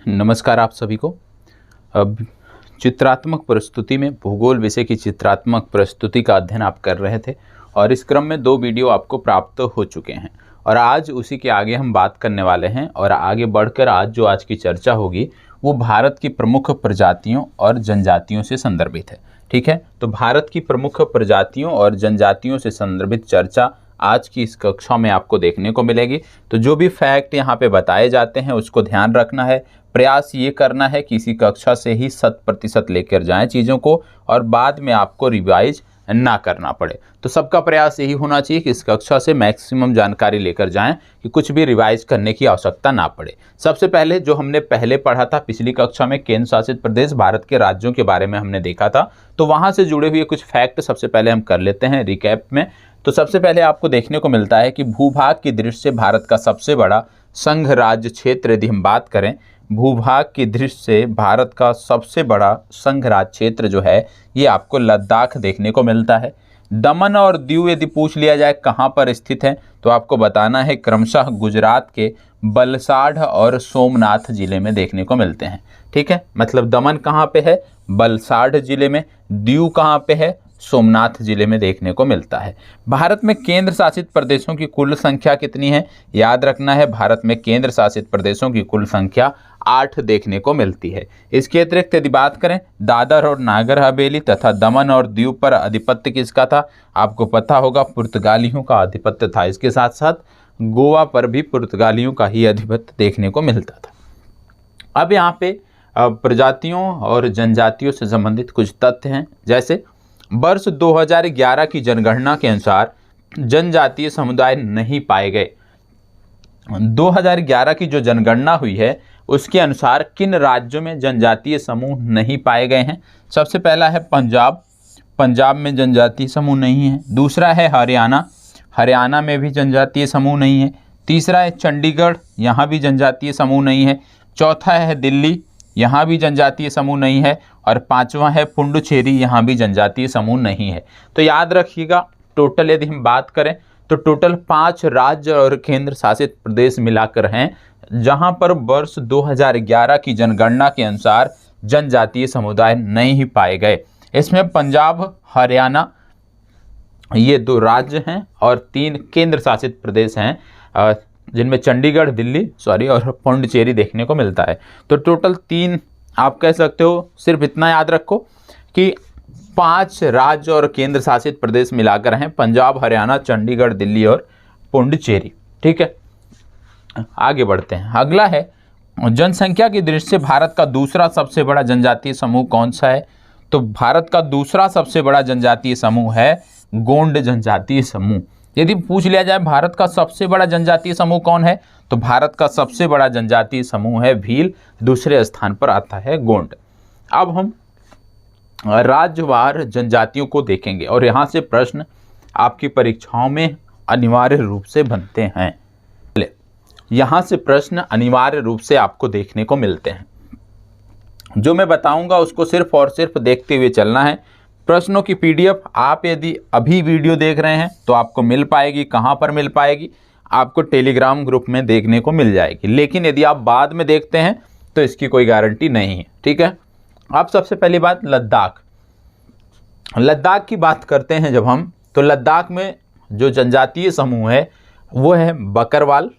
नमस्कार आप सभी को। अब चित्रात्मक प्रस्तुति में भूगोल विषय की चित्रात्मक प्रस्तुति का अध्ययन आप कर रहे थे और इस क्रम में 2 वीडियो आपको प्राप्त हो चुके हैं और आज उसी के आगे हम बात करने वाले हैं। और आगे बढ़कर आज की चर्चा होगी वो भारत की प्रमुख प्रजातियों और जनजातियों से संदर्भित है। ठीक है, तो भारत की प्रमुख प्रजातियों और जनजातियों से संदर्भित चर्चा आज की इस कक्षा में आपको देखने को मिलेगी। तो जो भी फैक्ट यहाँ पे बताए जाते हैं उसको ध्यान रखना है। प्रयास ये करना है कि इसी कक्षा से ही 100% लेकर जाएं चीज़ों को और बाद में आपको रिवाइज ना करना पड़े। तो सबका प्रयास यही होना चाहिए कि इस कक्षा से मैक्सिमम जानकारी लेकर जाएं कि कुछ भी रिवाइज करने की आवश्यकता ना पड़े। सबसे पहले जो हमने पहले पढ़ा था पिछली कक्षा में केंद्र शासित प्रदेश भारत के राज्यों के बारे में हमने देखा था, तो वहाँ से जुड़े हुए कुछ फैक्ट सबसे पहले हम कर लेते हैं रिकैप में। तो सबसे पहले आपको देखने को मिलता है कि भूभाग की दृष्टि से भारत का सबसे बड़ा संघ राज्य क्षेत्र, यदि हम बात करें भूभाग की दृष्टि से भारत का सबसे बड़ा संघ राज्य क्षेत्र जो है ये आपको लद्दाख देखने को मिलता है। दमन और दीव यदि पूछ लिया जाए कहाँ पर स्थित है तो आपको बताना है क्रमशः गुजरात के बलसाड़ और सोमनाथ जिले में देखने को मिलते हैं। ठीक है, मतलब दमन कहाँ पे है, बलसाड़ जिले में, दीव कहाँ पे है, सोमनाथ जिले में देखने को मिलता है। भारत में केंद्र शासित प्रदेशों की कुल संख्या कितनी है, याद रखना है भारत में केंद्र शासित प्रदेशों की कुल संख्या 8 देखने को मिलती है। इसके अतिरिक्त यदि बात करें दादर और नागर हवेली तथा दमन और दीव पर आधिपत्य किसका था, आपको पता होगा पुर्तगालियों का आधिपत्य था। इसके साथ साथ गोवा पर भी पुर्तगालियों का ही आधिपत्य देखने को मिलता था। अब यहाँ पे प्रजातियों और जनजातियों से संबंधित कुछ तथ्य हैं, जैसे वर्ष 2011 की जनगणना के अनुसार जनजातीय समुदाय नहीं पाए गए। 2011 की जो जनगणना हुई है उसके अनुसार किन राज्यों में जनजातीय समूह नहीं पाए गए हैं। सबसे पहला है पंजाब, पंजाब में जनजातीय समूह नहीं है। दूसरा है हरियाणा, हरियाणा में भी जनजातीय समूह नहीं है। तीसरा है चंडीगढ़, यहाँ भी जनजातीय समूह नहीं है। चौथा है दिल्ली, यहाँ भी जनजातीय समूह नहीं है। और पांचवा है पुडुचेरी, यहाँ भी जनजातीय समूह नहीं है। तो याद रखिएगा टोटल यदि हम बात करें तो टोटल 5 राज्य और केंद्र शासित प्रदेश मिलाकर हैं जहाँ पर वर्ष 2011 की जनगणना के अनुसार जनजातीय समुदाय नहीं पाए गए। इसमें पंजाब, हरियाणा ये 2 राज्य हैं और 3 केंद्र शासित प्रदेश हैं जिनमें चंडीगढ़, दिल्ली और पुडुचेरी देखने को मिलता है। तो टोटल 3 आप कह सकते हो। सिर्फ इतना याद रखो कि 5 राज्य और केंद्र शासित प्रदेश मिलाकर हैं पंजाब, हरियाणा, चंडीगढ़, दिल्ली और पुडुचेरी। ठीक है, आगे बढ़ते हैं। अगला है जनसंख्या की दृष्टि से भारत का दूसरा सबसे बड़ा जनजातीय समूह कौन सा है। तो भारत का दूसरा सबसे बड़ा जनजातीय समूह है गोंड जनजातीय समूह। यदि पूछ लिया जाए भारत का सबसे बड़ा जनजातीय समूह कौन है तो भारत का सबसे बड़ा जनजातीय समूह है भील, दूसरे स्थान पर आता है गोंड। अब हम राज्यवार जनजातियों को देखेंगे और यहाँ से प्रश्न आपकी परीक्षाओं में अनिवार्य रूप से बनते हैं। यहाँ से प्रश्न अनिवार्य रूप से आपको देखने को मिलते हैं। जो मैं बताऊंगा उसको सिर्फ और सिर्फ देखते हुए चलना है। प्रश्नों की PDF आप यदि अभी वीडियो देख रहे हैं तो आपको मिल पाएगी। कहाँ पर मिल पाएगी, आपको टेलीग्राम ग्रुप में देखने को मिल जाएगी। लेकिन यदि आप बाद में देखते हैं तो इसकी कोई गारंटी नहीं है। ठीक है, अब सबसे पहली बात लद्दाख, लद्दाख की बात करते हैं जब हम, तो लद्दाख में जो जनजातीय समूह है वो है बकरवाल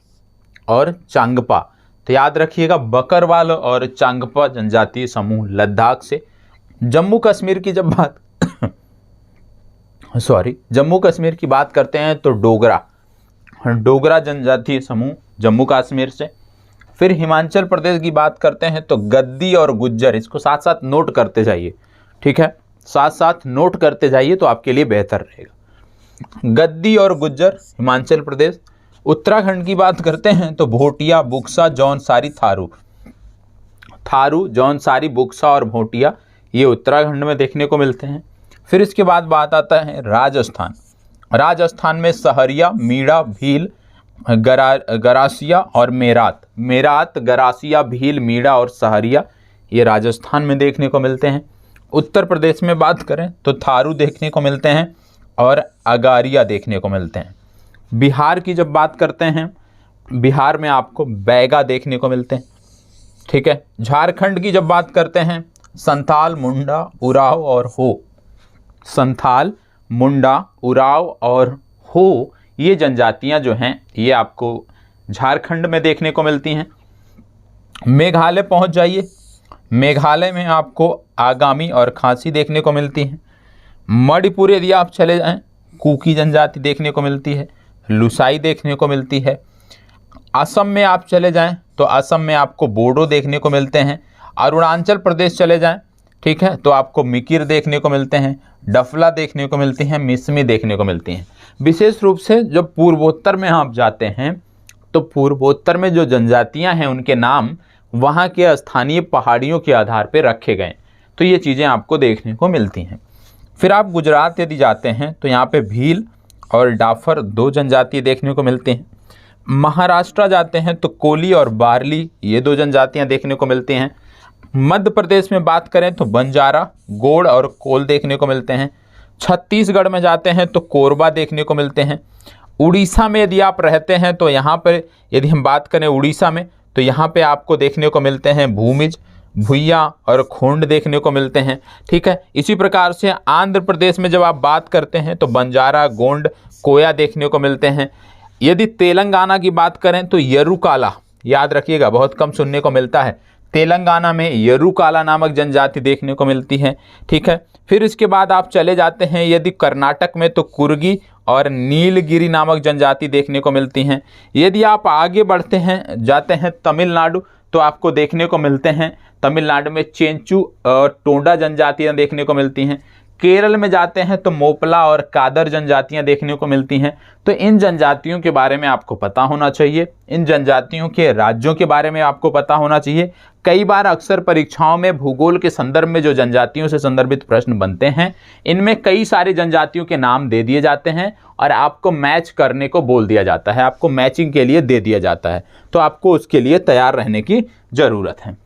और चांगपा। तो याद रखिएगा बकरवाल और चांगपा जनजातीय समूह लद्दाख से। जम्मू कश्मीर की जब बात जम्मू कश्मीर की बात करते हैं तो डोगरा जनजातीय समूह जम्मू कश्मीर से। फिर हिमाचल प्रदेश की बात करते हैं तो गद्दी और गुज्जर, इसको साथ साथ नोट करते जाइए। ठीक है, साथ साथ नोट करते जाइए तो आपके लिए बेहतर रहेगा। गद्दी और गुज्जर हिमाचल प्रदेश। उत्तराखंड की बात करते हैं तो भोटिया, बुक्सा, जौनसारी, थारू, जौनसारी, बुक्सा और भोटिया ये उत्तराखंड में देखने को मिलते हैं। फिर इसके बाद बात आता है राजस्थान। राजस्थान में सहरिया, मीणा, भील, गरासिया और मेरात, गरासिया, भील, मीणा और सहरिया ये राजस्थान में देखने को मिलते हैं। उत्तर प्रदेश में बात करें तो थारू देखने को मिलते हैं और अगारिया देखने को मिलते हैं। बिहार की जब बात करते हैं, बिहार में आपको बैगा देखने को मिलते हैं। ठीक है। झारखंड की जब बात करते हैं, संथाल, मुंडा, उराव और हो। संथाल, मुंडा, उराव और हो, ये जनजातियां जो हैं ये आपको झारखंड में देखने को मिलती हैं। मेघालय पहुंच जाइए, मेघालय में आपको आगामी और खासी देखने को मिलती हैं। मणिपुर यदि आप चले जाएं, कुकी जनजाति देखने को मिलती है, लुसाई देखने को मिलती है। असम में आप चले जाएं तो असम में आपको बोडो देखने को मिलते हैं। अरुणाचल प्रदेश चले जाएं, ठीक है, तो आपको मिकिर देखने को मिलते हैं, डफला देखने को मिलती हैं, मिसमी देखने को मिलती हैं। विशेष रूप से जब पूर्वोत्तर में आप जाते हैं तो पूर्वोत्तर में जो जनजातियां हैं उनके नाम वहाँ के स्थानीय पहाड़ियों के आधार पर रखे गए, तो ये चीज़ें आपको देखने को मिलती हैं। फिर आप गुजरात यदि जाते हैं तो यहाँ पे भील और डाफर 2 जनजाति देखने को मिलती हैं। महाराष्ट्र जाते हैं तो कोली और बार्ली, ये 2 जनजातियाँ देखने को मिलती हैं। मध्य प्रदेश में बात करें तो बंजारा, गोड़ और कोल देखने को मिलते हैं। छत्तीसगढ़ में जाते हैं तो कोरबा देखने को मिलते हैं। उड़ीसा में यदि आप रहते हैं तो यहाँ पर यदि हम बात करें उड़ीसा में तो यहाँ पे आपको देखने को मिलते हैं भूमिज, भुइया और खोंड देखने को मिलते हैं, ठीक है। इसी प्रकार से आंध्र प्रदेश में जब आप बात करते हैं तो बंजारा, गोंड, कोया देखने को मिलते हैं। यदि तेलंगाना की बात करें तो यरुकाला, याद रखिएगा बहुत कम सुनने को मिलता है, तेलंगाना में यरुकाला नामक जनजाति देखने को मिलती है, ठीक है। फिर इसके बाद आप चले जाते हैं यदि कर्नाटक में तो कुर्गी और नीलगिरी नामक जनजाति देखने को मिलती हैं। यदि आप आगे बढ़ते हैं, जाते हैं तमिलनाडु, तो आपको देखने को मिलते हैं तमिलनाडु में चेंचू और टोंडा जनजातियां देखने को मिलती हैं। केरल में जाते हैं तो मोपला और कादर जनजातियां देखने को मिलती हैं। तो इन जनजातियों के बारे में आपको पता होना चाहिए, इन जनजातियों के राज्यों के बारे में आपको पता होना चाहिए। कई बार अक्सर परीक्षाओं में भूगोल के संदर्भ में जो जनजातियों से संदर्भित प्रश्न बनते हैं, इनमें कई सारी जनजातियों के नाम दे दिए जाते हैं और आपको मैच करने को बोल दिया जाता है, आपको मैचिंग के लिए दे दिया जाता है, तो आपको उसके लिए तैयार रहने की ज़रूरत है।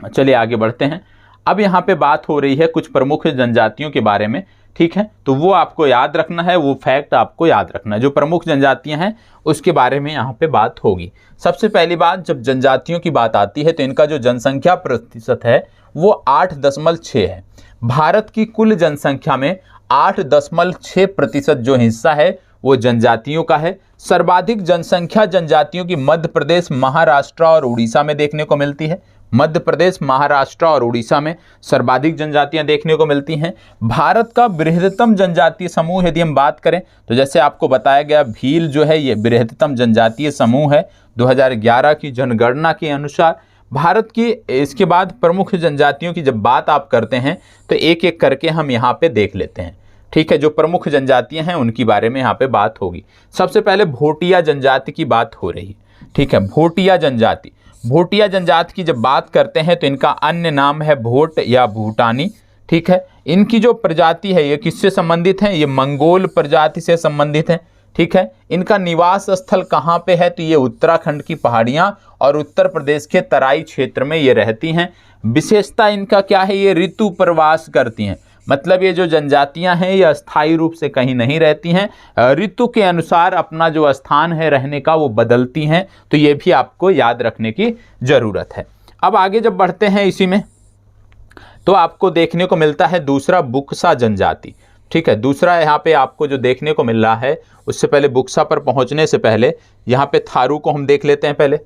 चलिए आगे बढ़ते हैं। अब यहाँ पे बात हो रही है कुछ प्रमुख जनजातियों के बारे में, ठीक है, तो वो आपको याद रखना है, वो फैक्ट आपको याद रखना है। जो प्रमुख जनजातियां हैं उसके बारे में यहाँ पे बात होगी। सबसे पहली बात, जब जनजातियों की बात आती है तो इनका जो जनसंख्या प्रतिशत है वो 8.6 है। भारत की कुल जनसंख्या में 8.6% जो हिस्सा है वो जनजातियों का है। सर्वाधिक जनसंख्या जनजातियों की मध्य प्रदेश, महाराष्ट्र और उड़ीसा में देखने को मिलती है। मध्य प्रदेश, महाराष्ट्र और उड़ीसा में सर्वाधिक जनजातियां देखने को मिलती हैं। भारत का बृहत्तम जनजातीय समूह यदि हम बात करें तो जैसे आपको बताया गया, भील जो है ये बृहत्तम जनजातीय समूह है 2011 की जनगणना के अनुसार। भारत की इसके बाद प्रमुख जनजातियों की जब बात आप करते हैं तो एक एक करके हम यहाँ पे देख लेते हैं, ठीक है। जो प्रमुख जनजातियां हैं उनकी बारे में यहाँ पे बात होगी। सबसे पहले भोटिया जनजाति की बात हो रही है, ठीक है। भोटिया जनजाति, भोटिया जनजाति की जब बात करते हैं तो इनका अन्य नाम है भोट या भूटानी, ठीक है। इनकी जो प्रजाति है ये किससे संबंधित है, ये मंगोल प्रजाति से संबंधित है, ठीक है। इनका निवास स्थल कहाँ पे है, तो ये उत्तराखंड की पहाड़ियाँ और उत्तर प्रदेश के तराई क्षेत्र में ये रहती हैं। विशेषता इनका क्या है, ये ऋतु प्रवास करती हैं, मतलब ये जो जनजातियां हैं ये अस्थायी रूप से कहीं नहीं रहती हैं, ऋतु के अनुसार अपना जो स्थान है रहने का वो बदलती हैं, तो ये भी आपको याद रखने की ज़रूरत है। अब आगे जब बढ़ते हैं इसी में तो आपको देखने को मिलता है दूसरा बुक्सा जनजाति, ठीक है। दूसरा यहाँ पे आपको जो देखने को मिल रहा है, उससे पहले बुक्सा पर पहुँचने से पहले यहाँ पे थारू को हम देख लेते हैं। पहले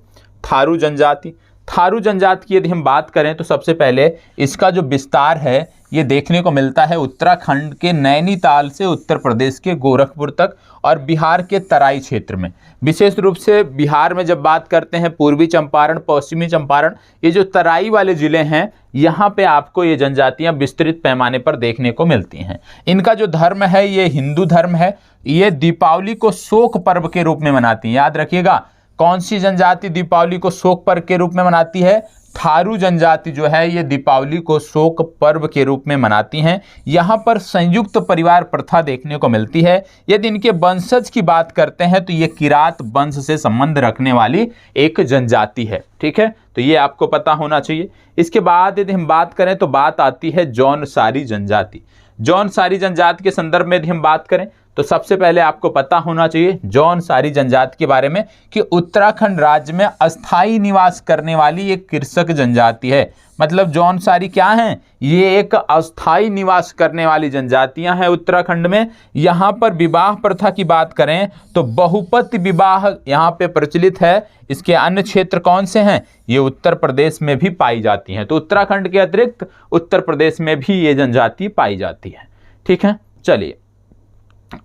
थारू जनजाति, थारू जनजाति की यदि हम बात करें तो सबसे पहले इसका जो विस्तार है ये देखने को मिलता है उत्तराखंड के नैनीताल से उत्तर प्रदेश के गोरखपुर तक और बिहार के तराई क्षेत्र में। विशेष रूप से बिहार में जब बात करते हैं पूर्वी चंपारण, पश्चिमी चंपारण, ये जो तराई वाले ज़िले हैं यहाँ पे आपको ये जनजातियाँ विस्तृत पैमाने पर देखने को मिलती हैं। इनका जो धर्म है ये हिंदू धर्म है। ये दीपावली को शोक पर्व के रूप में मनाती हैं। याद रखिएगा, कौन सी जनजाति दीपावली को शोक पर्व के रूप में मनाती है, थारू जनजाति जो है ये दीपावली को शोक पर्व के रूप में मनाती हैं। यहाँ पर संयुक्त परिवार प्रथा देखने को मिलती है। यदि इनके वंशज की बात करते हैं तो ये किरात वंश से संबंध रखने वाली एक जनजाति है, ठीक है, तो ये आपको पता होना चाहिए। इसके बाद यदि हम बात करें तो बात आती है जौनसारी जनजाति। जौनसारी जनजाति के संदर्भ में यदि हम बात करें तो सबसे पहले आपको पता होना चाहिए जौनसारी जनजाति के बारे में कि उत्तराखंड राज्य में अस्थायी निवास करने वाली एक कृषक जनजाति है। मतलब जौनसारी क्या हैं? ये एक अस्थायी निवास करने वाली जनजातियां हैं उत्तराखंड में। यहाँ पर विवाह प्रथा की बात करें तो बहुपति विवाह यहाँ पे प्रचलित है। इसके अन्य क्षेत्र कौन से हैं? ये उत्तर प्रदेश में भी पाई जाती हैं। तो उत्तराखंड के अतिरिक्त उत्तर प्रदेश में भी ये जनजाति पाई जाती है। ठीक है, चलिए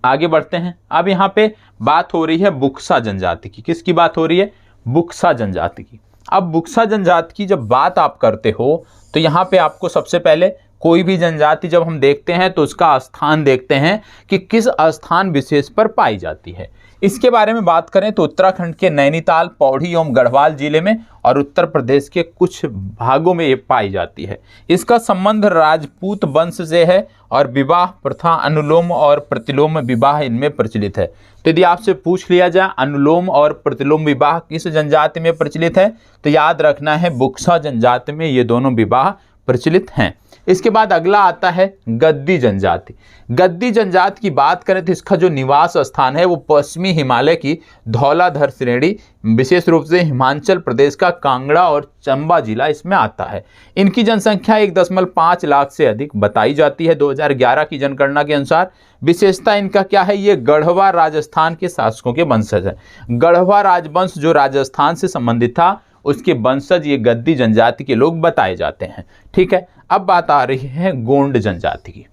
आगे बढ़ते हैं। अब यहाँ पे बात हो रही है बुक्सा जनजाति की। किसकी बात हो रही है? बुक्सा जनजाति की। अब बुक्सा जनजाति की जब बात आप करते हो तो यहाँ पे आपको सबसे पहले कोई भी जनजाति जब हम देखते हैं तो उसका स्थान देखते हैं कि किस स्थान विशेष पर पाई जाती है। इसके बारे में बात करें तो उत्तराखंड के नैनीताल, पौड़ी एवं गढ़वाल जिले में और उत्तर प्रदेश के कुछ भागों में ये पाई जाती है। इसका संबंध राजपूत वंश से है और विवाह प्रथा अनुलोम और प्रतिलोम विवाह इनमें प्रचलित है। तो यदि आपसे पूछ लिया जाए अनुलोम और प्रतिलोम विवाह किस जनजाति में प्रचलित है तो याद रखना है बुक्सा जनजाति में ये दोनों विवाह प्रचलित हैं। इसके बाद अगला आता है गद्दी जनजाति। गद्दी जनजाति की बात करें तो इसका जो निवास स्थान है वो पश्चिमी हिमालय की धौलाधर श्रेणी, विशेष रूप से हिमाचल प्रदेश का कांगड़ा और चंबा जिला इसमें आता है। इनकी जनसंख्या 1.5 लाख से अधिक बताई जाती है 2011 की जनगणना के अनुसार। विशेषता इनका क्या है? ये गढ़वा राजस्थान के शासकों के वंशज है। गढ़वा राजवंश जो राजस्थान से संबंधित था उसके वंशज ये गद्दी जनजाति के लोग बताए जाते हैं। ठीक है, अब बात आ रही है गोंड जनजाति की।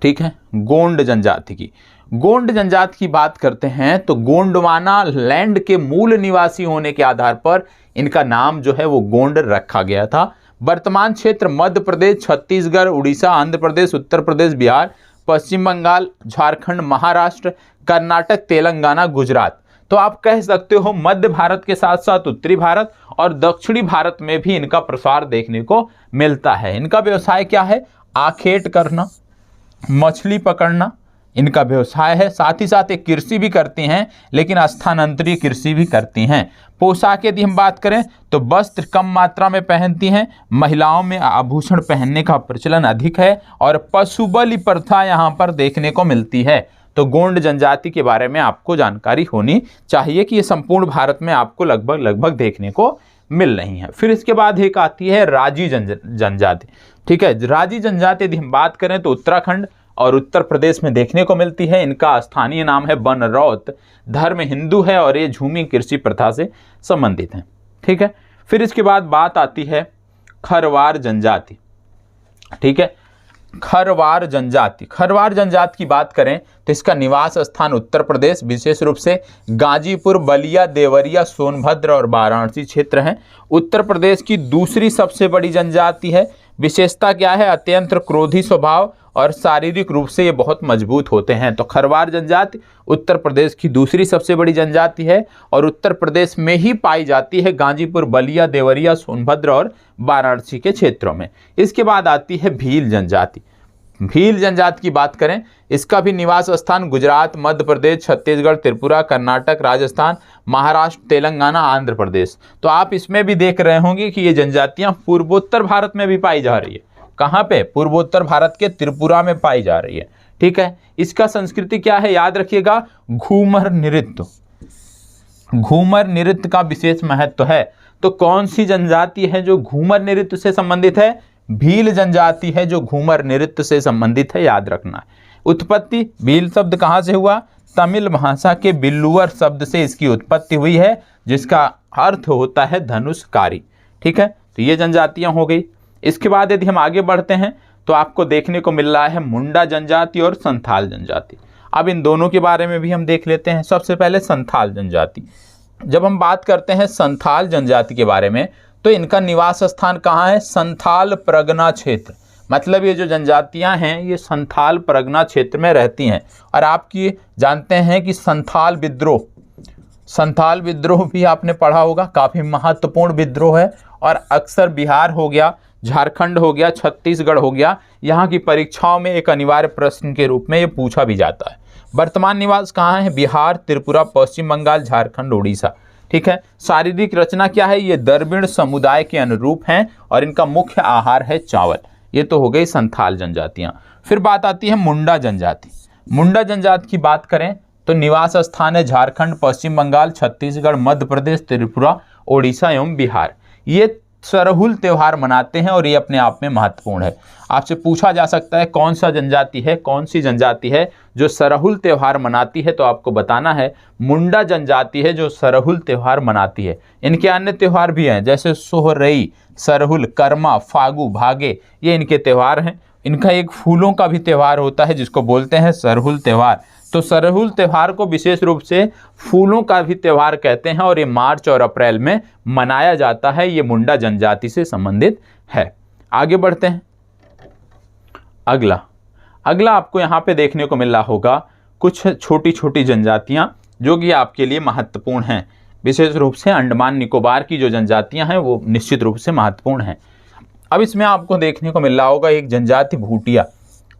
ठीक है, गोंड जनजाति की। गोंड जनजाति की बात करते हैं तो गोंडवाना लैंड के मूल निवासी होने के आधार पर इनका नाम जो है वो गोंड रखा गया था। वर्तमान क्षेत्र मध्य प्रदेश, छत्तीसगढ़, उड़ीसा, आंध्र प्रदेश, उत्तर प्रदेश, बिहार, पश्चिम बंगाल, झारखंड, महाराष्ट्र, कर्नाटक, तेलंगाना, गुजरात। तो आप कह सकते हो मध्य भारत के साथ साथ उत्तरी भारत और दक्षिणी भारत में भी इनका प्रसार देखने को मिलता है। इनका व्यवसाय क्या है? आखेट करना, मछली पकड़ना इनका व्यवसाय है। साथ ही साथ एक कृषि भी करती हैं, लेकिन स्थानांतरीय कृषि भी करती हैं। पोशाक यदि हम बात करें तो वस्त्र कम मात्रा में पहनती हैं। महिलाओं में आभूषण पहनने का प्रचलन अधिक है और पशुबलि प्रथा यहाँ पर देखने को मिलती है। तो गोंड जनजाति के बारे में आपको जानकारी होनी चाहिए कि ये संपूर्ण भारत में आपको लगभग देखने को मिल रही है। फिर इसके बाद एक आती है राजी जनजाति। ठीक है, राजी जनजाति यदि हम बात करें तो उत्तराखंड और उत्तर प्रदेश में देखने को मिलती है। इनका स्थानीय नाम है बनरौत, धर्म हिंदू है और ये झूमी कृषि प्रथा से संबंधित है। ठीक है, फिर इसके बाद बात आती है खरवार जनजाति। ठीक है, खरवार जनजाति। खरवार जनजाति की बात करें तो इसका निवास स्थान उत्तर प्रदेश, विशेष रूप से गाजीपुर, बलिया, देवरिया, सोनभद्र और वाराणसी क्षेत्र हैं। उत्तर प्रदेश की दूसरी सबसे बड़ी जनजाति है। विशेषता क्या है? अत्यंत क्रोधी स्वभाव और शारीरिक रूप से ये बहुत मजबूत होते हैं। तो खरवार जनजाति उत्तर प्रदेश की दूसरी सबसे बड़ी जनजाति है और उत्तर प्रदेश में ही पाई जाती है, गाजीपुर, बलिया, देवरिया, सोनभद्र और वाराणसी के क्षेत्रों में। इसके बाद आती है भील जनजाति। भील जनजाति की बात करें, इसका भी निवास स्थान गुजरात, मध्य प्रदेश, छत्तीसगढ़, त्रिपुरा, कर्नाटक, राजस्थान, महाराष्ट्र, तेलंगाना, आंध्र प्रदेश। तो आप इसमें भी देख रहे होंगे कि ये जनजातियां पूर्वोत्तर भारत में भी पाई जा रही है। कहाँ पे? पूर्वोत्तर भारत के त्रिपुरा में पाई जा रही है। ठीक है, इसका संस्कृति क्या है? याद रखिएगा, घूमर नृत्य। घूमर नृत्य का विशेष महत्व है। तो कौन सी जनजाति है जो घूमर नृत्य से संबंधित है? भील जनजाति है जो घूमर नृत्य से संबंधित है, याद रखना है। उत्पत्ति, भील शब्द कहाँ से हुआ? तमिल भाषा के बिल्लुअर शब्द से इसकी उत्पत्ति हुई है, जिसका अर्थ होता है धनुषकारी। ठीक है, तो ये जनजातियां हो गई। इसके बाद यदि हम आगे बढ़ते हैं तो आपको देखने को मिल रहा है मुंडा जनजाति और संथाल जनजाति। अब इन दोनों के बारे में भी हम देख लेते हैं। सबसे पहले संथाल जनजाति। जब हम बात करते हैं संथाल जनजाति के बारे में तो इनका निवास स्थान कहाँ है? संथाल परगना क्षेत्र। मतलब ये जो जनजातियां हैं ये संथाल परगना क्षेत्र में रहती हैं। और आपकी जानते हैं कि संथाल विद्रोह भी आपने पढ़ा होगा, काफ़ी महत्वपूर्ण विद्रोह है और अक्सर बिहार हो गया, झारखंड हो गया, छत्तीसगढ़ हो गया, यहाँ की परीक्षाओं में एक अनिवार्य प्रश्न के रूप में ये पूछा भी जाता है। वर्तमान निवास कहाँ है? बिहार, त्रिपुरा, पश्चिम बंगाल, झारखंड, उड़ीसा। ठीक है, शारीरिक रचना क्या है? ये द्रविड़ समुदाय के अनुरूप हैं और इनका मुख्य आहार है चावल। ये तो हो गई संथाल जनजातियाँ। फिर बात आती है मुंडा जनजाति। मुंडा जनजाति की बात करें तो निवास स्थान है झारखंड, पश्चिम बंगाल, छत्तीसगढ़, मध्य प्रदेश, त्रिपुरा, ओडिशा एवं बिहार। ये सरहुल त्यौहार मनाते हैं और ये अपने आप में महत्वपूर्ण है। आपसे पूछा जा सकता है कौन सा जनजाति है, कौन सी जनजाति है जो सरहुल त्यौहार मनाती है, तो आपको बताना है मुंडा जनजाति है जो सरहुल त्यौहार मनाती है। इनके अन्य त्यौहार भी हैं जैसे सोहरई, सरहुल, कर्मा, फागु, भागे, ये इनके त्यौहार हैं। इनका एक फूलों का भी त्यौहार होता है जिसको बोलते हैं सरहुल त्यौहार। तो सरहुल त्यौहार को विशेष रूप से फूलों का भी त्यौहार कहते हैं और ये मार्च और अप्रैल में मनाया जाता है। ये मुंडा जनजाति से संबंधित है। आगे बढ़ते हैं। अगला आपको यहाँ पे देखने को मिल रहा होगा कुछ छोटी छोटी जनजातियाँ जो कि आपके लिए महत्वपूर्ण हैं। विशेष रूप से अंडमान निकोबार की जो जनजातियाँ हैं वो निश्चित रूप से महत्वपूर्ण हैं। अब इसमें आपको देखने को मिल रहा होगा एक जनजाति भूटिया।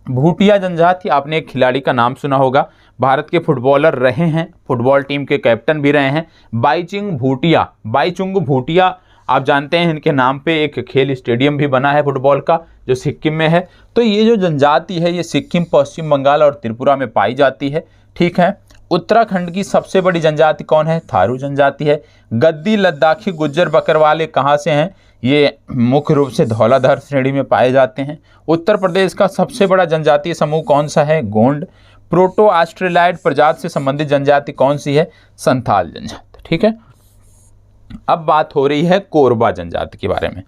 भूटिया जनजाति, आपने एक खिलाड़ी का नाम सुना होगा, भारत के फुटबॉलर रहे हैं, फुटबॉल टीम के कैप्टन भी रहे हैं, बाईचुंग भूटिया। बाईचुंग भूटिया आप जानते हैं, इनके नाम पे एक खेल स्टेडियम भी बना है फुटबॉल का जो सिक्किम में है। तो ये जो जनजाति है ये सिक्किम, पश्चिम बंगाल और त्रिपुरा में पाई जाती है। ठीक है। उत्तराखंड की सबसे बड़ी जनजाति कौन है? थारू जनजाति है। गद्दी, लद्दाखी, गुज्जर, बकरवाल कहाँ से हैं? ये मुख्य रूप से धौलाधार श्रेणी में पाए जाते हैं। उत्तर प्रदेश का सबसे बड़ा जनजातीय समूह कौन सा है? गोंड। प्रोटो ऑस्ट्रेलाइड प्रजाति से संबंधित जनजाति कौन सी है? संथाल जनजाति। ठीक है। अब बात हो रही है कोरबा जनजाति के बारे में।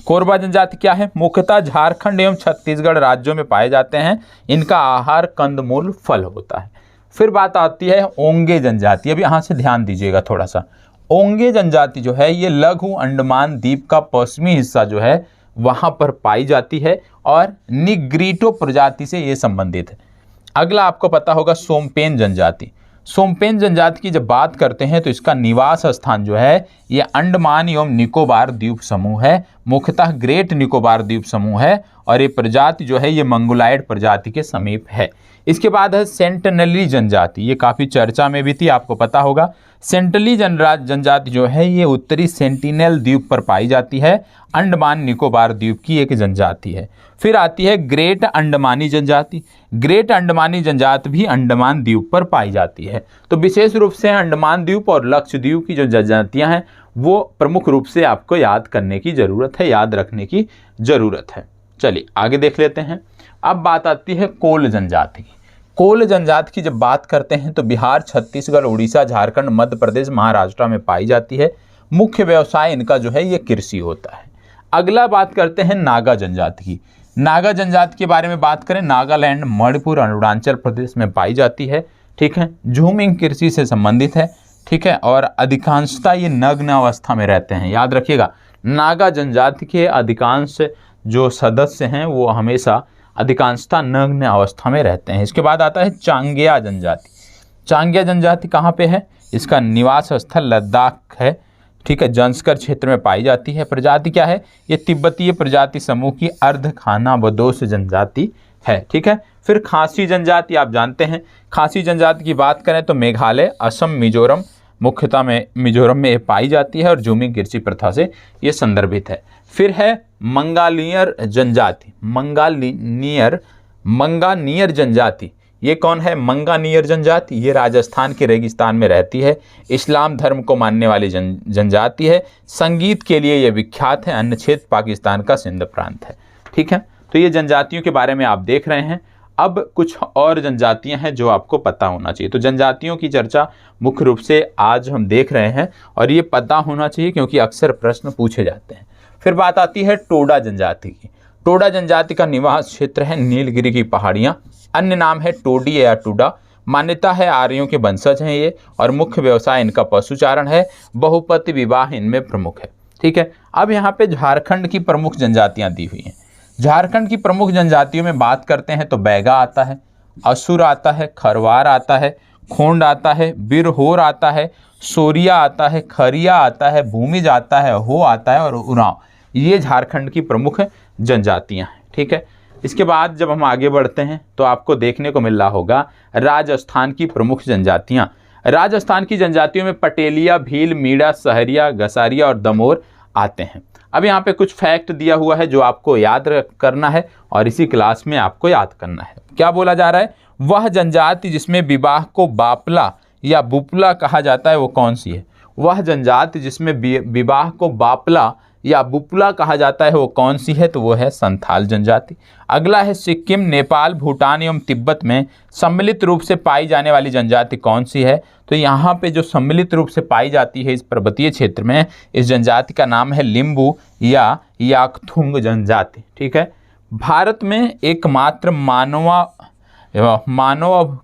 कोरबा जनजाति क्या है? मुख्यतः झारखंड एवं छत्तीसगढ़ राज्यों में पाए जाते हैं। इनका आहार कंदमूल, फल होता है। फिर बात आती है ओंगे जनजाति। अब यहाँ से ध्यान दीजिएगा थोड़ा सा। ओंगे जनजाति जो है ये लघु अंडमान द्वीप का पश्चिमी हिस्सा जो है वहाँ पर पाई जाती है और निग्रीटो प्रजाति से ये संबंधित है। अगला आपको पता होगा सोमपेन जनजाति। सोमपेन जनजाति की जब बात करते हैं तो इसका निवास स्थान जो है ये अंडमान एवं निकोबार द्वीप समूह है, मुख्यतः ग्रेट निकोबार द्वीप समूह है और ये प्रजाति जो है ये मंगोलाइड प्रजाति के समीप है। इसके बाद है सेंटिनली जनजाति। ये काफ़ी चर्चा में भी थी, आपको पता होगा। सेंटिनली जनजाति जो है ये उत्तरी सेंटिनेल द्वीप पर पाई जाती है, अंडमान निकोबार द्वीप की एक जनजाति है। फिर आती है ग्रेट अंडमानी जनजाति। ग्रेट अंडमानी जनजाति भी अंडमान द्वीप पर पाई जाती है। तो विशेष रूप से अंडमान द्वीप और लक्षद्वीप की जो जनजातियां हैं वो प्रमुख रूप से आपको याद करने की ज़रूरत है, याद रखने की ज़रूरत है। चलिए आगे देख लेते हैं। अब बात आती है कोल जनजाति की। कोल जनजाति की जब बात करते हैं तो बिहार, छत्तीसगढ़, उड़ीसा, झारखंड, मध्य प्रदेश, महाराष्ट्र में पाई जाती है। मुख्य व्यवसाय इनका जो है ये कृषि होता है। अगला बात करते हैं नागा जनजाति की। नागा जनजाति के बारे में बात करें, नागालैंड, मणिपुर, अरुणाचल प्रदेश में पाई जाती है। ठीक है। झूमिंग कृषि से संबंधित है। ठीक है। और अधिकांशतः ये नग्न अवस्था में रहते हैं। याद रखिएगा, नागा जनजाति के अधिकांश जो सदस्य हैं वो हमेशा अधिकांशतः नग्न अवस्था में रहते हैं। इसके बाद आता है चांग्या जनजाति। चांग्या जनजाति कहाँ पे है? इसका निवास स्थल लद्दाख है। ठीक है। जंस्कर क्षेत्र में पाई जाती है। प्रजाति क्या है? ये तिब्बतीय प्रजाति समूह की अर्ध खानाबदोश जनजाति है। ठीक है। फिर खासी जनजाति, आप जानते हैं खासी जनजाति की बात करें तो मेघालय, असम, मिजोरम, मुख्यतः में मिजोरम में पाई जाती है और झूमिंग कृषि प्रथा से ये संदर्भित है। फिर है मंगानियर जनजाति। मंगानियर जनजाति, ये कौन है? मंगानियर जनजाति ये राजस्थान के रेगिस्तान में रहती है। इस्लाम धर्म को मानने वाली जनजाति है। संगीत के लिए ये विख्यात है। अन्य क्षेत्र पाकिस्तान का सिंध प्रांत है। ठीक है। तो ये जनजातियों के बारे में आप देख रहे हैं। अब कुछ और जनजातियां हैं जो आपको पता होना चाहिए। तो जनजातियों की चर्चा मुख्य रूप से आज हम देख रहे हैं और ये पता होना चाहिए क्योंकि अक्सर प्रश्न पूछे जाते हैं। फिर बात आती है टोडा जनजाति की। टोडा जनजाति का निवास क्षेत्र है नीलगिरी की पहाड़ियाँ। अन्य नाम है टोडी या टूडा। मान्यता है आर्यों के वंशज हैं ये और मुख्य व्यवसाय इनका पशुचारण है। बहुपति विवाह इनमें प्रमुख है। ठीक है। अब यहाँ पे झारखंड की प्रमुख जनजातियाँ दी हुई हैं। झारखंड की प्रमुख जनजातियों में बात करते हैं तो बैगा आता है, असुर आता है, खरवार आता है, खोंड आता है, बिरहोर आता है, सोरिया आता है, खरिया आता है, भूमिज आता है, हो आता है और उरांव। ये झारखंड की प्रमुख जनजातियां हैं। ठीक है। इसके बाद जब हम आगे बढ़ते हैं तो आपको देखने को मिल रहा होगा राजस्थान की प्रमुख जनजातियां। राजस्थान की जनजातियों में पटेलिया, भील, मीणा, सहरिया, गसारिया और दमोर आते हैं। अब यहाँ पे कुछ फैक्ट दिया हुआ है जो आपको याद करना है और इसी क्लास में आपको याद करना है। क्या बोला जा रहा है? वह जनजाति जिसमें विवाह को बापला या बुपला कहा जाता है वो कौन सी है? वह जनजाति जिसमें विवाह को बापला या बुपला कहा जाता है वो कौन सी है? तो वो है संथाल जनजाति। अगला है सिक्किम, नेपाल, भूटान एवं तिब्बत में सम्मिलित रूप से पाई जाने वाली जनजाति कौन सी है? तो यहाँ पे जो सम्मिलित रूप से पाई जाती है इस पर्वतीय क्षेत्र में, इस जनजाति का नाम है लिम्बू या याकथुंग जनजाति। ठीक है। भारत में एकमात्र मानव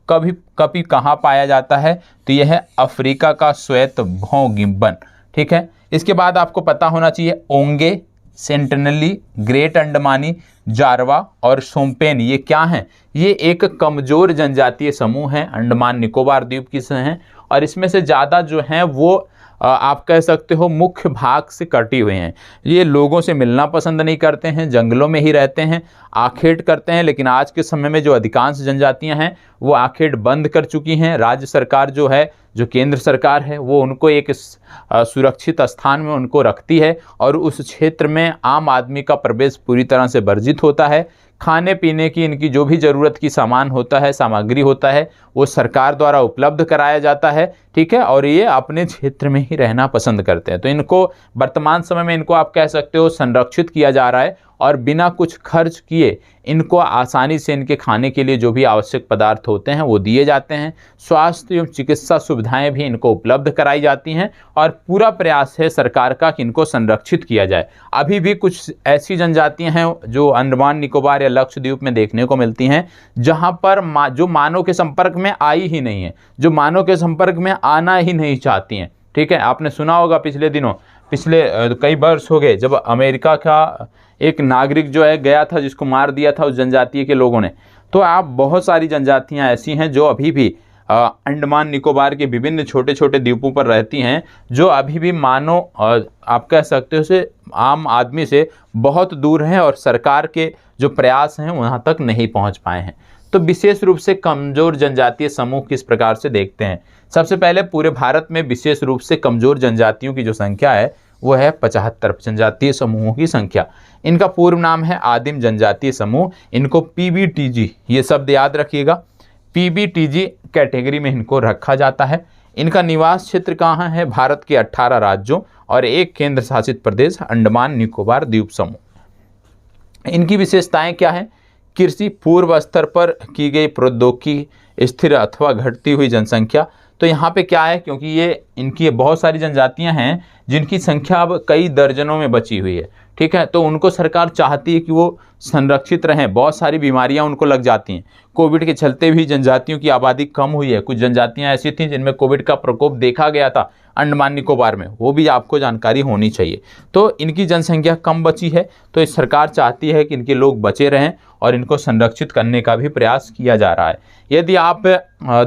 कभी कहाँ पाया जाता है? तो यह है अफ्रीका का श्वेत भौं गिब्बन। ठीक है। इसके बाद आपको पता होना चाहिए ओंगे, सेंटिनली, ग्रेट अंडमानी, जारवा और सोम्पेन ये क्या हैं? ये एक कमजोर जनजातीय समूह है, अंडमान निकोबार द्वीप की हैं, और इसमें से ज़्यादा जो हैं वो आप कह सकते हो मुख्य भाग से कटी हुए हैं। ये लोगों से मिलना पसंद नहीं करते हैं, जंगलों में ही रहते हैं, आखेट करते हैं। लेकिन आज के समय में जो अधिकांश जनजातियां हैं वो आखेट बंद कर चुकी हैं। राज्य सरकार जो है, जो केंद्र सरकार है, वो उनको एक सुरक्षित स्थान में उनको रखती है और उस क्षेत्र में आम आदमी का प्रवेश पूरी तरह से वर्जित होता है। खाने पीने की इनकी जो भी ज़रूरत की सामान होता है, सामग्री होता है, वो सरकार द्वारा उपलब्ध कराया जाता है। ठीक है। और ये अपने क्षेत्र में ही रहना पसंद करते हैं। तो इनको वर्तमान समय में इनको आप कह सकते हो संरक्षित किया जा रहा है और बिना कुछ खर्च किए इनको आसानी से इनके खाने के लिए जो भी आवश्यक पदार्थ होते हैं वो दिए जाते हैं। स्वास्थ्य एवं चिकित्सा सुविधाएं भी इनको उपलब्ध कराई जाती हैं और पूरा प्रयास है सरकार का कि इनको संरक्षित किया जाए। अभी भी कुछ ऐसी जनजातियां हैं जो अंडमान निकोबार या लक्षद्वीप में देखने को मिलती हैं जहां पर जो मानव के संपर्क में आई ही नहीं है, जो मानव के संपर्क में आना ही नहीं चाहती हैं। ठीक है। आपने सुना होगा पिछले कई वर्ष हो गए जब अमेरिका का एक नागरिक जो है गया था, जिसको मार दिया था उस जनजाति के लोगों ने। तो आप बहुत सारी जनजातियां ऐसी हैं जो अभी भी अंडमान निकोबार के विभिन्न छोटे छोटे द्वीपों पर रहती हैं, जो अभी भी मानो आप कह सकते हो से आम आदमी से बहुत दूर हैं और सरकार के जो प्रयास हैं वहाँ तक नहीं पहुँच पाए हैं। तो विशेष रूप से कमज़ोर जनजातीय समूह किस प्रकार से देखते हैं? सबसे पहले पूरे भारत में विशेष रूप से कमज़ोर जनजातियों की जो संख्या है वो है 75 जनजातीय समूहों की संख्या। इनका पूर्व नाम है आदिम जनजातीय समूह। इनको PBTG ये शब्द याद रखिएगा, PBTG कैटेगरी में इनको रखा जाता है। इनका निवास क्षेत्र कहाँ है? भारत के 18 राज्यों और एक केंद्र शासित प्रदेश अंडमान निकोबार द्वीप समूह। इनकी विशेषताएं क्या हैं? कृषि, पूर्व स्तर पर की गई प्रौद्योगिकी, स्थिर अथवा घटती हुई जनसंख्या। तो यहाँ पे क्या है, क्योंकि ये इनकी बहुत सारी जनजातियाँ हैं जिनकी संख्या अब कई दर्जनों में बची हुई है। ठीक है। तो उनको सरकार चाहती है कि वो संरक्षित रहें। बहुत सारी बीमारियां उनको लग जाती हैं। कोविड के चलते भी जनजातियों की आबादी कम हुई है। कुछ जनजातियां ऐसी थीं जिनमें कोविड का प्रकोप देखा गया था अंडमान निकोबार में, वो भी आपको जानकारी होनी चाहिए। तो इनकी जनसंख्या कम बची है, तो इस सरकार चाहती है कि इनके लोग बचे रहें और इनको संरक्षित करने का भी प्रयास किया जा रहा है। यदि आप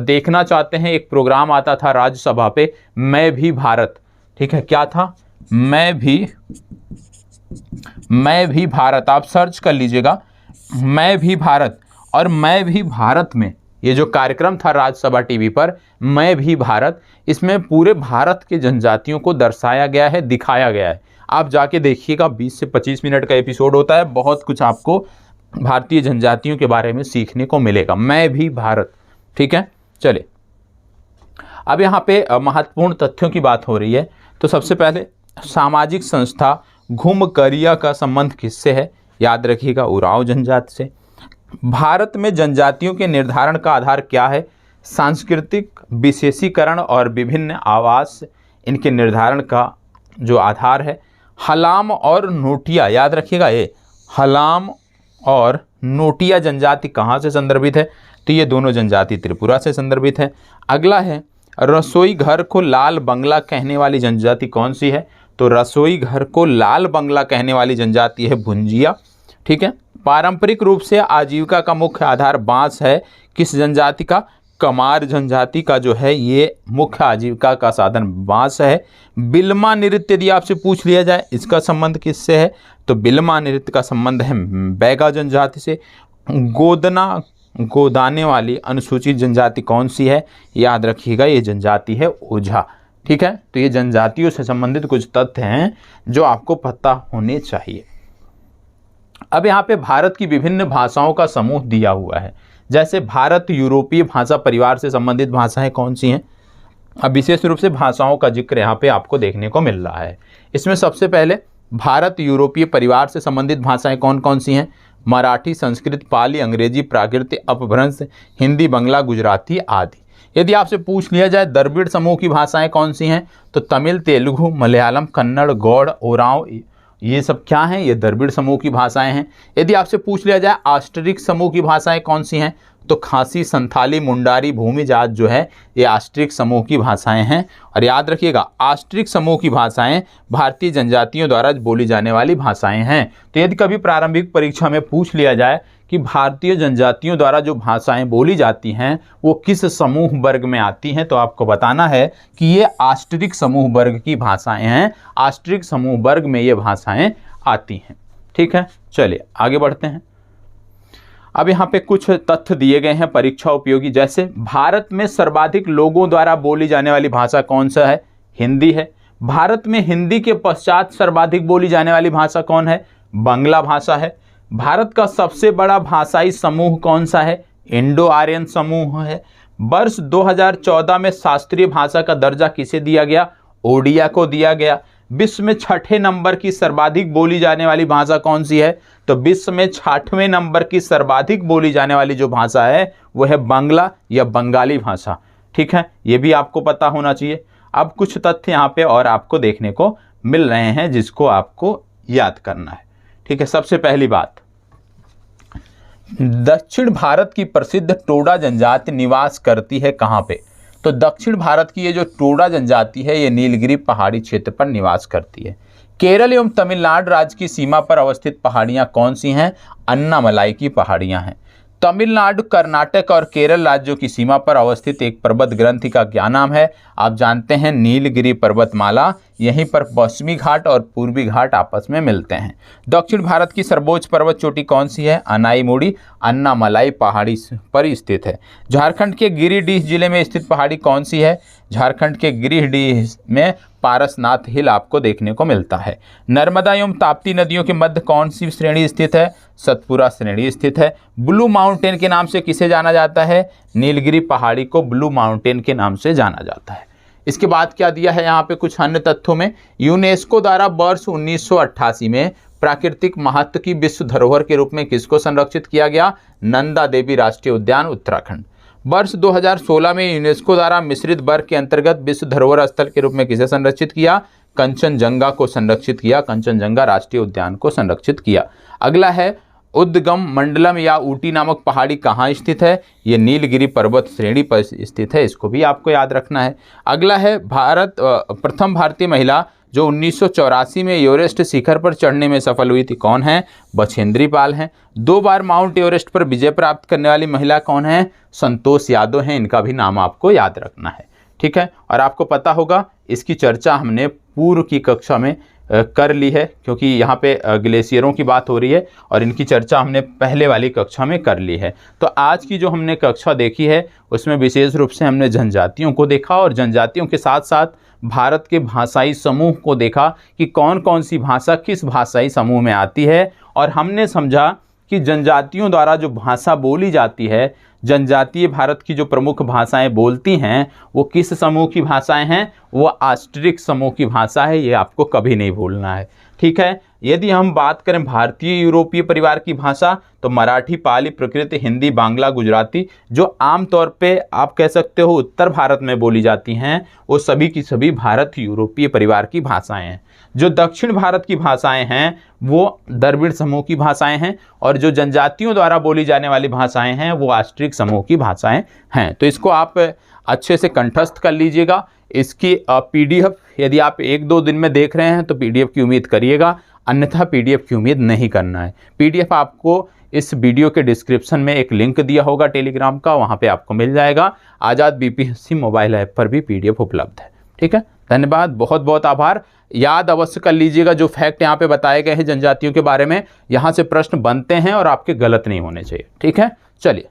देखना चाहते हैं, एक प्रोग्राम आता था राज्यसभा पे, मैं भी भारत। ठीक है। क्या था? मैं भी भारत। आप सर्च कर लीजिएगा, मैं भी भारत। और मैं भी भारत में ये जो कार्यक्रम था राज्यसभा टीवी पर, मैं भी भारत, इसमें पूरे भारत के जनजातियों को दर्शाया गया है, दिखाया गया है। आप जाके देखिएगा, 20 से 25 मिनट का एपिसोड होता है। बहुत कुछ आपको भारतीय जनजातियों के बारे में सीखने को मिलेगा। मैं भी भारत। ठीक है। चलिए, अब यहाँ पे महत्वपूर्ण तथ्यों की बात हो रही है। तो सबसे पहले सामाजिक संस्था घुमकरिया का संबंध किससे है? याद रखिएगा, उरांव जनजाति से। भारत में जनजातियों के निर्धारण का आधार क्या है? सांस्कृतिक विशेषीकरण और विभिन्न आवास इनके निर्धारण का जो आधार है। हलाम और नोटिया, याद रखिएगा, ये हलाम और नोटिया जनजाति कहाँ से संदर्भित है? तो ये दोनों जनजाति त्रिपुरा से संदर्भित है। अगला है रसोई घर को लाल बंगला कहने वाली जनजाति कौन सी है? तो रसोई घर को लाल बंगला कहने वाली जनजाति है भुंजिया। ठीक है। पारंपरिक रूप से आजीविका का मुख्य आधार बांस है। किस जनजाति का? कमार जनजाति का जो है ये मुख्य आजीविका का साधन बांस है। बिल्मा नृत्य यदि आपसे पूछ लिया जाए, इसका संबंध किससे है? तो बिल्मा नृत्य का संबंध है बैगा जनजाति से। गोदाने वाली अनुसूचित जनजाति कौन सी है? याद रखिएगा, ये जनजाति है ओझा। ठीक है। तो ये जनजातियों से संबंधित कुछ तथ्य हैं जो आपको पता होने चाहिए। अब यहाँ पे भारत की विभिन्न भाषाओं का समूह दिया हुआ है। जैसे भारत यूरोपीय भाषा परिवार से संबंधित भाषाएं कौन सी हैं। अब विशेष रूप से भाषाओं का जिक्र यहाँ पे आपको देखने को मिल रहा है। इसमें सबसे पहले भारत यूरोपीय परिवार से संबंधित भाषाएं कौन कौन सी हैं। मराठी, संस्कृत, पाली, अंग्रेजी, प्राकृत, अपभ्रंश, हिंदी, बंगला, गुजराती आदि। यदि आपसे पूछ लिया जाए द्रविड़ समूह की भाषाएं कौन सी हैं, तो तमिल, तेलुगु, मलयालम, कन्नड़, गौड़, ओरांव, ये सब क्या हैं, ये द्रविड़ समूह की भाषाएं हैं। यदि आपसे पूछ लिया जाए आष्ट्रिक समूह की भाषाएं कौन सी हैं, तो खासी, संथाली, मुंडारी, भूमिजात जो है ये आष्ट्रिक समूह की भाषाएं हैं। और याद रखिएगा आष्ट्रिक समूह की भाषाएं भारतीय जनजातियों द्वारा बोली जाने वाली भाषाएं हैं। तो यदि कभी प्रारंभिक परीक्षा में पूछ लिया जाए कि भारतीय जनजातियों द्वारा जो भाषाएं बोली जाती हैं वो किस समूह वर्ग में आती हैं, तो आपको बताना है कि ये आष्ट्रिक समूह वर्ग की भाषाएं हैं। आष्ट्रिक समूह वर्ग में ये भाषाएं आती हैं। ठीक है, चलिए आगे बढ़ते हैं। अब यहाँ पे कुछ तथ्य दिए गए हैं परीक्षा उपयोगी। जैसे भारत में सर्वाधिक लोगों द्वारा बोली जाने वाली भाषा कौन सा है, हिंदी है। भारत में हिंदी के पश्चात सर्वाधिक बोली जाने वाली भाषा कौन है, बांग्ला भाषा है। भारत का सबसे बड़ा भाषाई समूह कौन सा है, इंडो आर्यन समूह है। वर्ष 2014 में शास्त्रीय भाषा का दर्जा किसे दिया गया, ओडिया को दिया गया। विश्व में 6ठे नंबर की सर्वाधिक बोली जाने वाली भाषा कौन सी है, तो विश्व में 6ठवें नंबर की सर्वाधिक बोली जाने वाली जो भाषा है वो है बांग्ला या बंगाली भाषा। ठीक है, ये भी आपको पता होना चाहिए। अब कुछ तथ्य यहाँ पे और आपको देखने को मिल रहे हैं जिसको आपको याद करना है। ठीक है, सबसे पहली बात, दक्षिण भारत की प्रसिद्ध टोडा जनजाति निवास करती है कहाँ पे, तो दक्षिण भारत की ये जो टोडा जनजाति है ये नीलगिरी पहाड़ी क्षेत्र पर निवास करती है। केरल एवं तमिलनाडु राज्य की सीमा पर अवस्थित पहाड़ियाँ कौन सी हैं, अन्नामलाई की पहाड़ियाँ हैं। तमिलनाडु, कर्नाटक और केरल राज्यों की सीमा पर अवस्थित एक पर्वत ग्रंथि का क्या नाम है, आप जानते हैं नीलगिरी पर्वतमाला। यहीं पर पश्चिमी घाट और पूर्वी घाट आपस में मिलते हैं। दक्षिण भारत की सर्वोच्च पर्वत चोटी कौन सी है, अनाईमुड़ी अन्नामलाई पहाड़ी पर स्थित है। झारखंड के गिरिडीह जिले में स्थित पहाड़ी कौन सी है, झारखंड के गिरिडीह में पारसनाथ हिल आपको देखने को मिलता है। नर्मदा एवं ताप्ती नदियों के मध्य कौन सी श्रेणी स्थित है, सतपुरा श्रेणी स्थित है। ब्लू माउंटेन के नाम से किसे जाना जाता है, नीलगिरी पहाड़ी को ब्लू माउंटेन के नाम से जाना जाता है। इसके बाद क्या दिया है यहाँ पे कुछ अन्य तथ्यों में, यूनेस्को द्वारा वर्ष 1988 में प्राकृतिक महत्व की विश्व धरोहर के रूप में किसको संरक्षित किया गया, नंदा देवी राष्ट्रीय उद्यान उत्तराखंड। वर्ष 2016 में यूनेस्को द्वारा मिश्रित वर्ग के अंतर्गत विश्व धरोहर स्थल के रूप में किसे संरक्षित किया, कंचनजंगा को संरक्षित किया, कंचनजंगा राष्ट्रीय उद्यान को संरक्षित किया। अगला है उद्गम मंडलम या ऊटी नामक पहाड़ी कहाँ स्थित है, ये नीलगिरी पर्वत श्रेणी पर स्थित है, इसको भी आपको याद रखना है। अगला है प्रथम भारतीय महिला जो 1984 में एवरेस्ट शिखर पर चढ़ने में सफल हुई थी कौन है, बछेंद्री पाल हैं। 2 बार माउंट एवरेस्ट पर विजय प्राप्त करने वाली महिला कौन है, संतोष यादव हैं, इनका भी नाम आपको याद रखना है। ठीक है, और आपको पता होगा इसकी चर्चा हमने पूर्व की कक्षा में कर ली है, क्योंकि यहाँ पे ग्लेशियरों की बात हो रही है और इनकी चर्चा हमने पहले वाली कक्षा में कर ली है। तो आज की जो हमने कक्षा देखी है उसमें विशेष रूप से हमने जनजातियों को देखा और जनजातियों के साथ साथ भारत के भाषाई समूह को देखा कि कौन कौन सी भाषा किस भाषाई समूह में आती है। और हमने समझा कि जनजातियों द्वारा जो भाषा बोली जाती है, जनजातीय भारत की जो प्रमुख भाषाएं बोलती हैं वो किस समूह की भाषाएं हैं, वो आष्ट्रिक समूह की भाषा है, ये आपको कभी नहीं भूलना है। ठीक है, यदि हम बात करें भारतीय यूरोपीय परिवार की भाषा तो मराठी, पाली, प्राकृत, हिंदी, बांग्ला, गुजराती जो आमतौर पे आप कह सकते हो उत्तर भारत में बोली जाती हैं वो सभी की सभी भारत यूरोपीय परिवार की भाषाएं हैं। जो दक्षिण भारत की भाषाएं हैं वो द्रविड़ समूह की भाषाएं हैं और जो जनजातियों द्वारा बोली जाने वाली भाषाएं हैं वो आष्ट्रिक समूह की भाषाएं हैं। तो इसको आप अच्छे से कंठस्थ कर लीजिएगा। इसकी PDF यदि आप 1-2 दिन में देख रहे हैं तो PDF की उम्मीद करिएगा, अन्यथा PDF की उम्मीद नहीं करना है। PDF आपको इस वीडियो के डिस्क्रिप्शन में एक लिंक दिया होगा टेलीग्राम का, वहाँ पे आपको मिल जाएगा। आज़ाद BPSC मोबाइल ऐप पर भी PDF उपलब्ध है। ठीक है, धन्यवाद, बहुत बहुत आभार। याद अवश्य कर लीजिएगा जो फैक्ट यहाँ पे बताए गए हैं जनजातियों के बारे में, यहाँ से प्रश्न बनते हैं और आपके गलत नहीं होने चाहिए। ठीक है, चलिए।